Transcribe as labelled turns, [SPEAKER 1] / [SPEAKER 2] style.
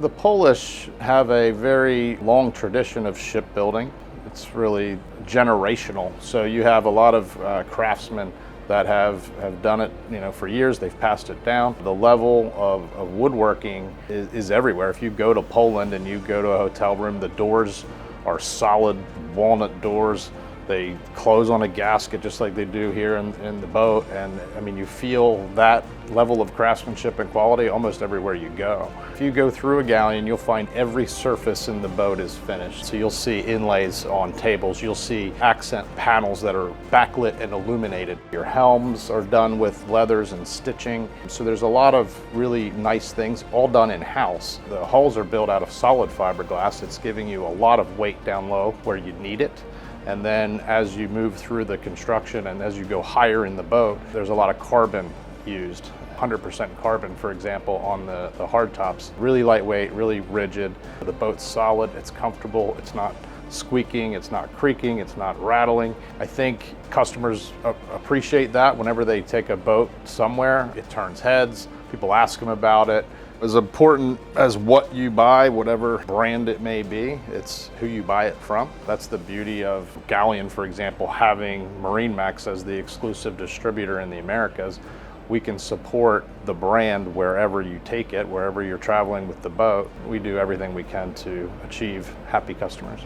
[SPEAKER 1] The Polish have a very long tradition of shipbuilding. It's really generational. So you have a lot of craftsmen that have done it, for years. They've passed it down. The level of woodworking is everywhere. If you go to Poland and you go to a hotel room, the doors are solid walnut doors. They close on a gasket just like they do here in the boat. And I mean, you feel that level of craftsmanship and quality almost everywhere you go. If you go through a Galeon, you'll find every surface in the boat is finished. So you'll see inlays on tables. You'll see accent panels that are backlit and illuminated. Your helms are done with leathers and stitching. So there's a lot of really nice things all done in-house. The hulls are built out of solid fiberglass. It's giving you a lot of weight down low where you need it. And then as you move through the construction and as you go higher in the boat, there's a lot of carbon used. 100% carbon, for example, on the hard tops. Really lightweight, really rigid. The boat's solid, it's comfortable, it's not squeaking, it's not creaking, it's not rattling. I think customers appreciate that. Whenever they take a boat somewhere, it turns heads, people ask them about it. As important as what you buy, whatever brand it may be, it's who you buy it from. That's the beauty of Galeon, for example, having MarineMax as the exclusive distributor in the Americas. We can support the brand wherever you take it, wherever you're traveling with the boat. We do everything we can to achieve happy customers.